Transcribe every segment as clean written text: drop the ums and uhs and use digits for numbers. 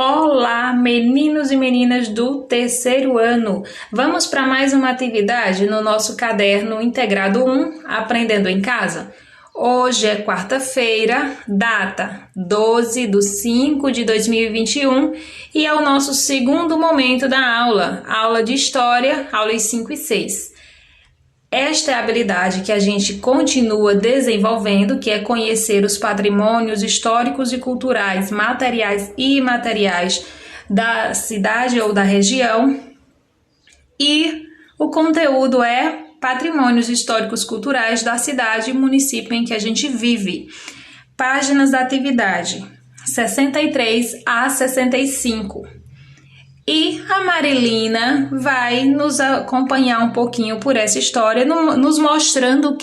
Olá, meninos e meninas do terceiro ano! Vamos para mais uma atividade no nosso caderno integrado 1, Aprendendo em Casa? Hoje é quarta-feira, data 12 de 5 de 2021 e é o nosso segundo momento da aula de História, aulas 5 e 6. Esta é a habilidade que a gente continua desenvolvendo, que é conhecer os patrimônios históricos e culturais, materiais e imateriais da cidade ou da região. E o conteúdo é patrimônios históricos culturais da cidade e município em que a gente vive. Páginas da atividade 63 a 65. E a Marilina vai nos acompanhar um pouquinho por essa história, nos mostrando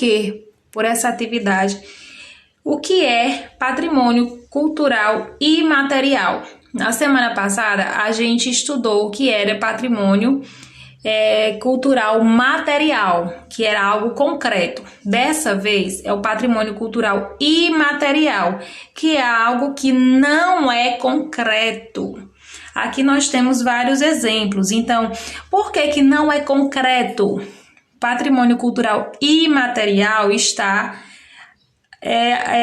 por essa atividade, o que é patrimônio cultural e material. Na semana passada, a gente estudou o que era patrimônio cultural material, que era algo concreto. Dessa vez, é o patrimônio cultural imaterial, que é algo que não é concreto. Aqui nós temos vários exemplos. Então, por que não é concreto? Patrimônio cultural imaterial está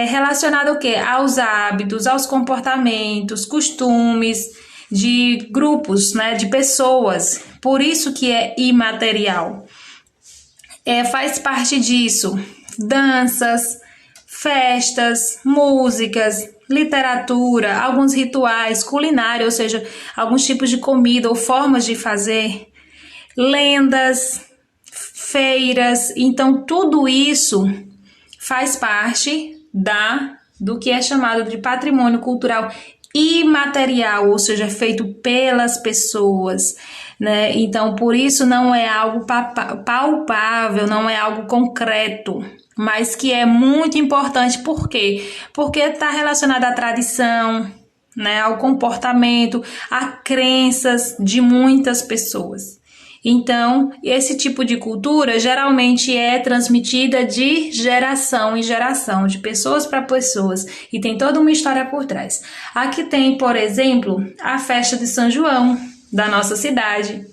relacionado ao quê? Aos hábitos, aos comportamentos, costumes de grupos, né, de pessoas. Por isso que é imaterial. Faz parte disso danças, festas, músicas, literatura, alguns rituais, culinária, ou seja, alguns tipos de comida ou formas de fazer, lendas, feiras. Então, tudo isso faz parte do que é chamado de patrimônio cultural imaterial, ou seja, feito pelas pessoas, né? Então, por isso não é algo palpável, não é algo concreto, mas que é muito importante. Por quê? Porque está relacionado à tradição, né, ao comportamento, a crenças de muitas pessoas. Então, esse tipo de cultura geralmente é transmitida de geração em geração, de pessoas para pessoas, e tem toda uma história por trás. Aqui tem, por exemplo, a festa de São João da nossa cidade.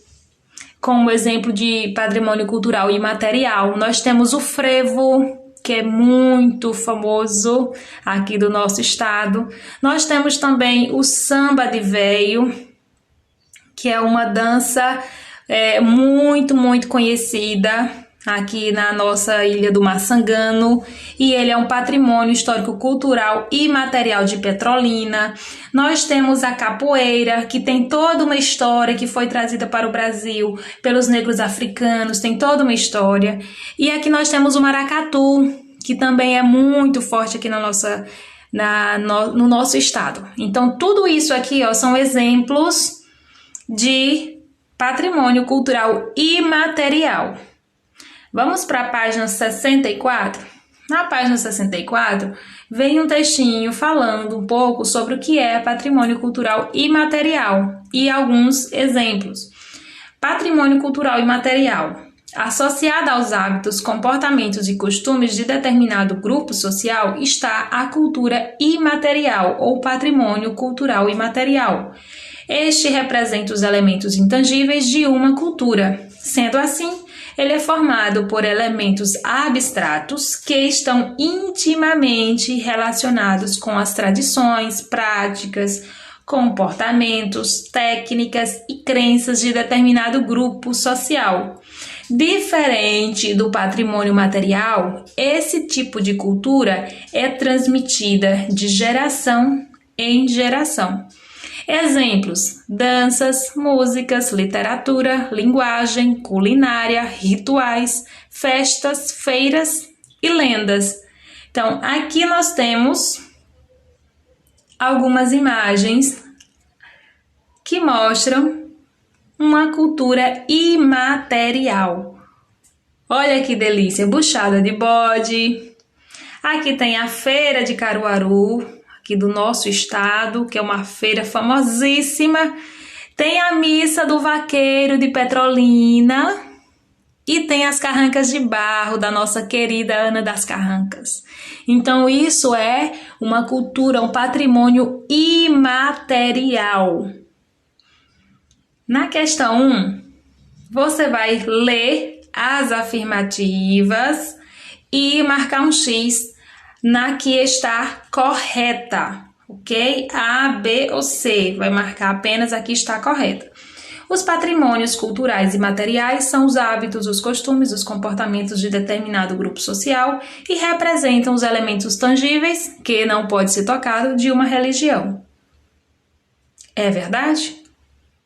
Como exemplo de patrimônio cultural imaterial, nós temos o frevo, que é muito famoso aqui do nosso estado. Nós temos também o samba de véio, que é uma dança muito conhecida aqui na nossa ilha do Maçangano, e ele é um patrimônio histórico cultural e material de Petrolina. Nós temos a capoeira, que tem toda uma história, que foi trazida para o Brasil pelos negros africanos, tem toda uma história. E aqui nós temos o maracatu, que também é muito forte aqui no nosso estado. Então, tudo isso aqui são exemplos de patrimônio cultural imaterial. Vamos para a página 64? Na página 64, vem um textinho falando um pouco sobre o que é patrimônio cultural imaterial e alguns exemplos. Patrimônio cultural imaterial. Associada aos hábitos, comportamentos e costumes de determinado grupo social está a cultura imaterial ou patrimônio cultural imaterial. Este representa os elementos intangíveis de uma cultura. Sendo assim, ele é formado por elementos abstratos que estão intimamente relacionados com as tradições, práticas, comportamentos, técnicas e crenças de determinado grupo social. Diferente do patrimônio material, esse tipo de cultura é transmitida de geração em geração. Exemplos: danças, músicas, literatura, linguagem, culinária, rituais, festas, feiras e lendas. Então, aqui nós temos algumas imagens que mostram uma cultura imaterial. Olha que delícia, buchada de bode. Aqui tem a feira de Caruaru, aqui do nosso estado, que é uma feira famosíssima. Tem a missa do vaqueiro de Petrolina. E tem as carrancas de barro da nossa querida Ana das Carrancas. Então isso é uma cultura, um patrimônio imaterial. Na questão 1, você vai ler as afirmativas e marcar um X na que está correta, ok? A, B ou C, vai marcar apenas a que está correta. Os patrimônios culturais e materiais são os hábitos, os costumes, os comportamentos de determinado grupo social e representam os elementos tangíveis, que não pode ser tocado, de uma religião. É verdade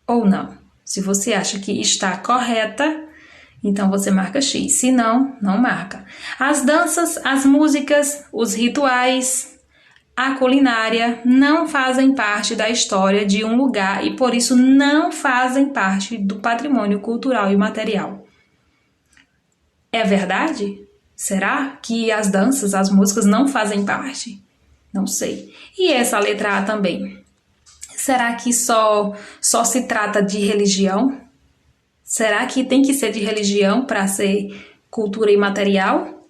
ou não? Se você acha que está correta, então você marca X. Se não, não marca. As danças, as músicas, os rituais, a culinária não fazem parte da história de um lugar e por isso não fazem parte do patrimônio cultural e material. É verdade? Será que as danças, as músicas não fazem parte? Não sei. E essa letra A também? Será que só se trata de religião? Será que tem que ser de religião para ser cultura imaterial?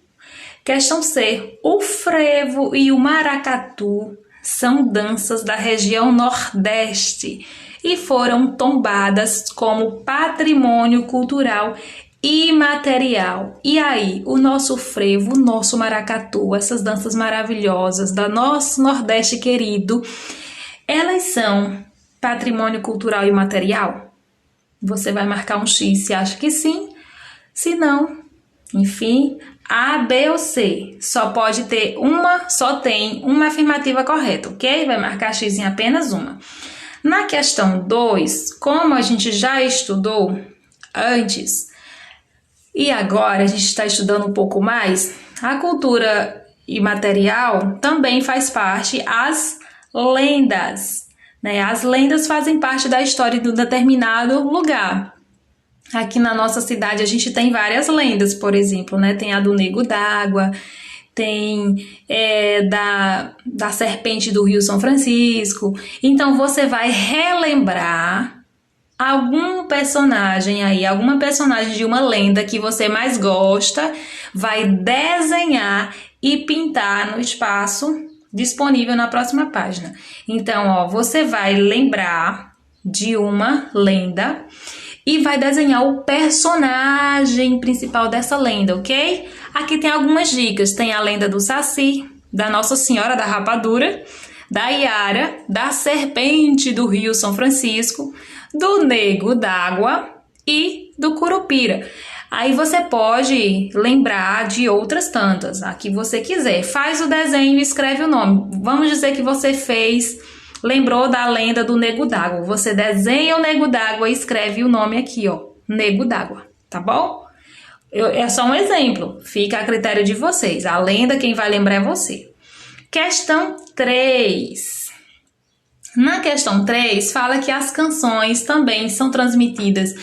Questão C. O frevo e o maracatu são danças da região Nordeste e foram tombadas como patrimônio cultural imaterial. E aí, o nosso frevo, o nosso maracatu, essas danças maravilhosas da nosso Nordeste querido, elas são patrimônio cultural imaterial? Você vai marcar um X se acha que sim, se não, enfim, A, B ou C. Só tem uma afirmativa correta, ok? Vai marcar X em apenas uma. Na questão 2, como a gente já estudou antes, e agora a gente está estudando um pouco mais, a cultura imaterial também faz parte as lendas, né? As lendas fazem parte da história de um determinado lugar. Aqui na nossa cidade a gente tem várias lendas, por exemplo, né? Tem a do Nego d'Água, tem da serpente do Rio São Francisco. Então você vai relembrar algum personagem aí, alguma personagem de uma lenda que você mais gosta, vai desenhar e pintar no espaço disponível na próxima página. Então, você vai lembrar de uma lenda e vai desenhar o personagem principal dessa lenda, ok? Aqui tem algumas dicas. Tem a lenda do Saci, da Nossa Senhora da Rapadura, da Iara, da serpente do Rio São Francisco, do Nego d'Água e do Curupira. Aí você pode lembrar de outras tantas, a que você quiser. Faz o desenho e escreve o nome. Vamos dizer que você lembrou da lenda do Nego d'Água. Você desenha o Nego d'Água e escreve o nome aqui, ó, Nego d'Água, tá bom? É só um exemplo, fica a critério de vocês. A lenda, quem vai lembrar é você. Questão 3. Na questão 3, fala que as canções também são transmitidas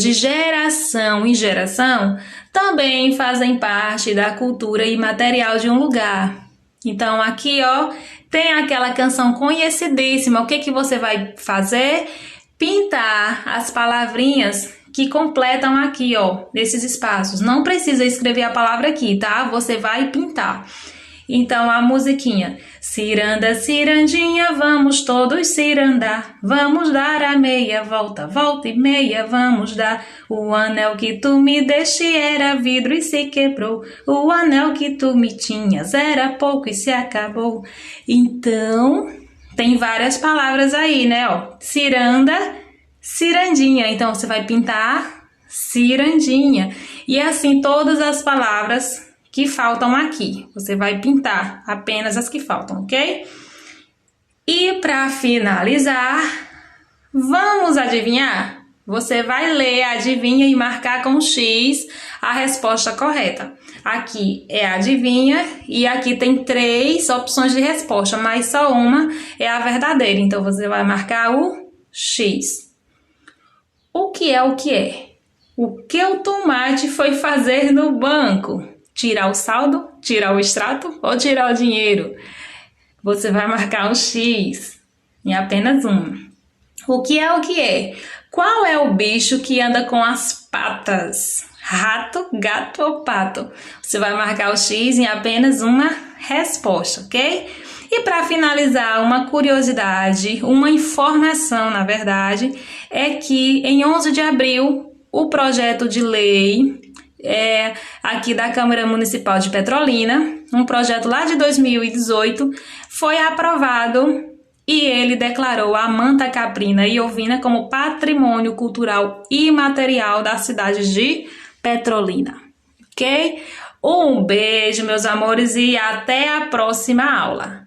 de geração em geração, também fazem parte da cultura imaterial de um lugar. Então, aqui, ó, tem aquela canção conhecidíssima. O que você vai fazer? Pintar as palavrinhas que completam aqui, ó, nesses espaços. Não precisa escrever a palavra aqui, tá? Você vai pintar. Então, a musiquinha. Ciranda, cirandinha, vamos todos cirandar. Vamos dar a meia volta, volta e meia, vamos dar. O anel que tu me deste era vidro e se quebrou. O anel que tu me tinhas era pouco e se acabou. Então, tem várias palavras aí, né? Ó, ciranda, cirandinha. Então, você vai pintar cirandinha. E assim, todas as palavras que faltam aqui. Você vai pintar apenas as que faltam, ok? E para finalizar, vamos adivinhar? Você vai ler, adivinha e marcar com X a resposta correta. Aqui é adivinha e aqui tem 3 opções de resposta, mas só uma é a verdadeira. Então, você vai marcar o X. O que é o que é? O que o tomate foi fazer no banco? Tirar o saldo, tirar o extrato ou tirar o dinheiro? Você vai marcar um X em apenas uma. O que é o que é? Qual é o bicho que anda com as patas? Rato, gato ou pato? Você vai marcar o X em apenas uma resposta, ok? E para finalizar, uma curiosidade, uma informação, na verdade, é que em 11 de abril, o projeto de lei aqui da Câmara Municipal de Petrolina, um projeto lá de 2018, foi aprovado e ele declarou a manta caprina e ovina como patrimônio cultural imaterial da cidade de Petrolina, ok? Um beijo, meus amores, e até a próxima aula.